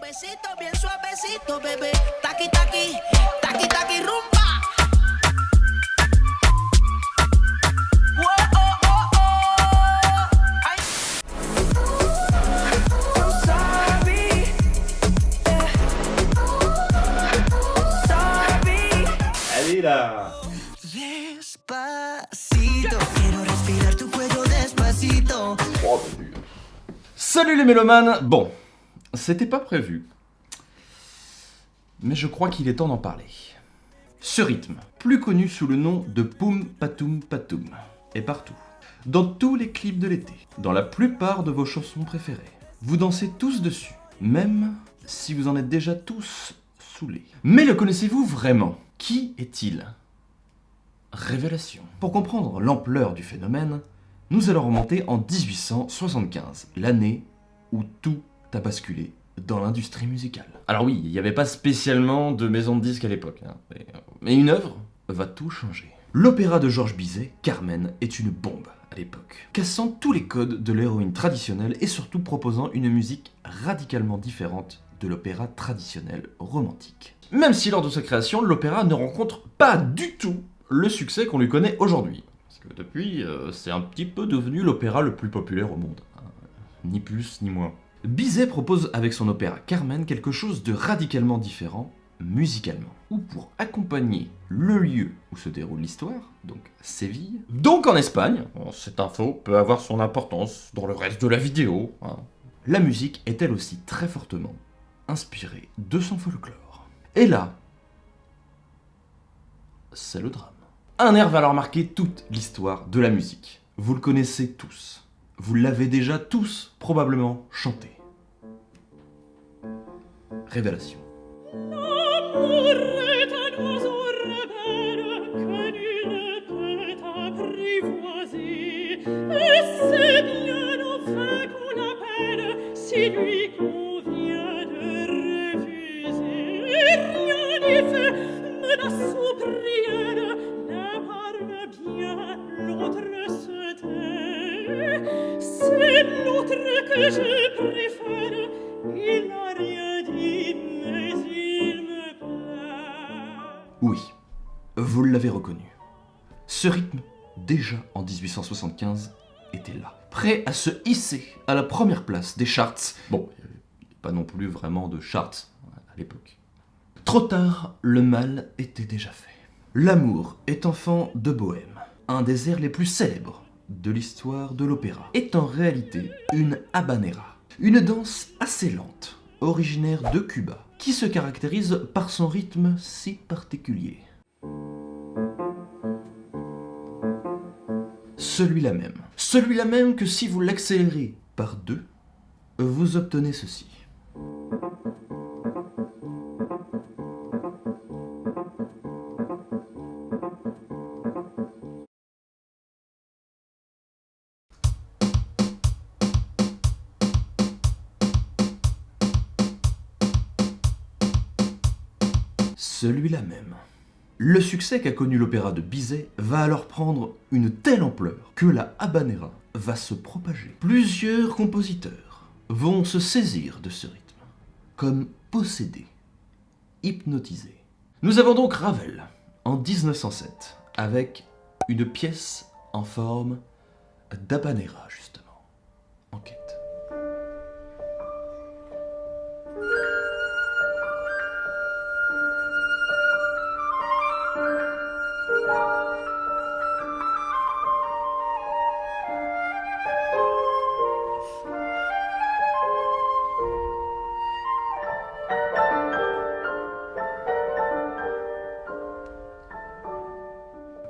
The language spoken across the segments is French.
Suavecito, bien suavecito, bebé. Taqui, taqui, taqui, taqui, rumba. Whoa, oh, oh, oh. Ay. I'm sorry. Yeah. Sorry. Allez là! Despacito, quiero respirar tu cuello despacito. Oh, salut les mélomanes! Bon, c'était pas prévu, mais je crois qu'il est temps d'en parler. Ce rythme, plus connu sous le nom de Poum Patoum Patoum, est partout. Dans tous les clips de l'été, dans la plupart de vos chansons préférées. Vous dansez tous dessus, même si vous en êtes déjà tous saoulés. Mais le connaissez-vous vraiment? Qui est-il? Révélation. Pour comprendre l'ampleur du phénomène, nous allons remonter en 1875, l'année où tout a basculé dans l'industrie musicale. Alors oui, il n'y avait pas spécialement de maison de disques à l'époque, hein, mais une œuvre va tout changer. L'opéra de Georges Bizet, Carmen, est une bombe à l'époque, cassant tous les codes de l'héroïne traditionnelle et surtout proposant une musique radicalement différente de l'opéra traditionnel romantique. Même si lors de sa création, l'opéra ne rencontre pas du tout le succès qu'on lui connaît aujourd'hui. Parce que depuis, c'est un petit peu devenu l'opéra le plus populaire au monde. Ni plus ni moins. Bizet propose avec son opéra Carmen quelque chose de radicalement différent musicalement. Ou pour accompagner le lieu où se déroule l'histoire, donc Séville, donc en Espagne, cette info peut avoir son importance dans le reste de la vidéo, hein. La musique est elle aussi très fortement inspirée de son folklore. Et là, c'est le drame. Un air va alors marquer toute l'histoire de la musique. Vous le connaissez tous. Vous l'avez déjà tous probablement chanté. Révélation. L'amour est un oiseau rebelle que nul ne peut apprivoiser. Et c'est bien enfin qu'on appelle si lui convient de refuser. Et rien n'y fait, menace ou prière, l'un parle bien, l'autre se tait. C'est l'autre que je préfère, il n'a rien dit, mais il me plaît. Oui, vous l'avez reconnu. Ce rythme, déjà en 1875, était là. Prêt à se hisser à la première place des charts. Bon, il n'y avait pas non plus vraiment de charts à l'époque. Trop tard, le mal était déjà fait. L'amour est enfant de Bohème, un des airs les plus célèbres de l'histoire de l'opéra, est en réalité une habanera, une danse assez lente, originaire de Cuba, qui se caractérise par son rythme si particulier. Celui-là même que si vous l'accélérez par 2, vous obtenez ceci. Celui-là même. Le succès qu'a connu l'opéra de Bizet va alors prendre une telle ampleur que la habanera va se propager. Plusieurs compositeurs vont se saisir de ce rythme, comme possédés, hypnotisés. Nous avons donc Ravel, en 1907, avec une pièce en forme d'habanera, justement, en quête.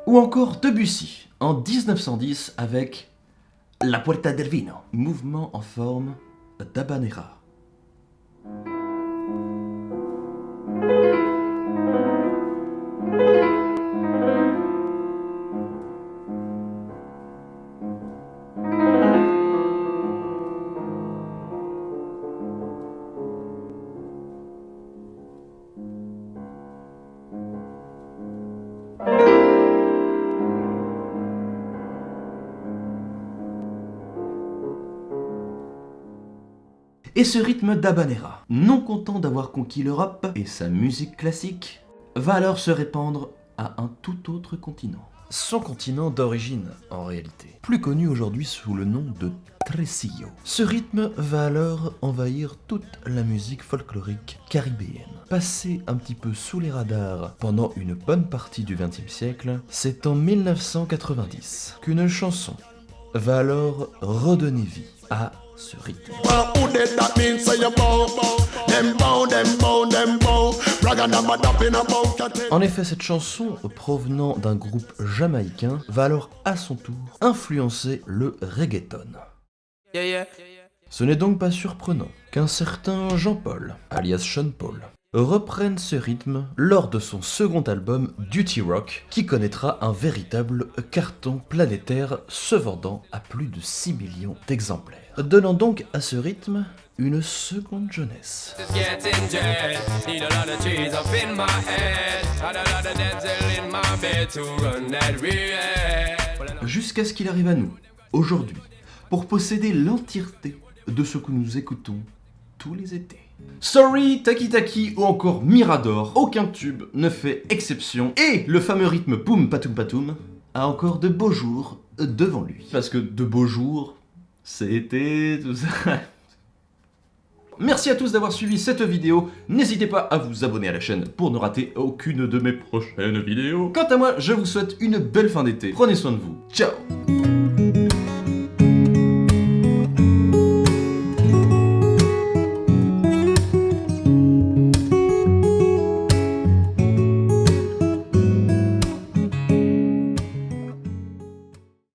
Ou encore Debussy, en 1910, avec La Puerta del Vino, mouvement en forme d'habanera. Et ce rythme d'habanera, non content d'avoir conquis l'Europe et sa musique classique, va alors se répandre à un tout autre continent. Son continent d'origine, en réalité, plus connu aujourd'hui sous le nom de tresillo. Ce rythme va alors envahir toute la musique folklorique caribéenne. Passé un petit peu sous les radars pendant une bonne partie du XXe siècle, c'est en 1990 qu'une chanson va alors redonner vie à ce rythme. En effet, cette chanson, provenant d'un groupe jamaïcain, va alors à son tour influencer le reggaeton. Ce n'est donc pas surprenant qu'un certain Jean-Paul, alias Sean Paul, reprenne ce rythme lors de son second album Duty Rock, qui connaîtra un véritable carton planétaire se vendant à plus de 6 millions d'exemplaires, donnant donc à ce rythme une seconde jeunesse. Jusqu'à ce qu'il arrive à nous, aujourd'hui, pour posséder l'entièreté de ce que nous écoutons tous les étés. Sorry, Taki Taki ou encore Mirador, aucun tube ne fait exception et le fameux rythme Poum Patoum Patoum a encore de beaux jours devant lui. Parce que de beaux jours, c'est été, tout ça. Merci à tous d'avoir suivi cette vidéo, n'hésitez pas à vous abonner à la chaîne pour ne rater aucune de mes prochaines vidéos. Quant à moi, je vous souhaite une belle fin d'été, prenez soin de vous, ciao.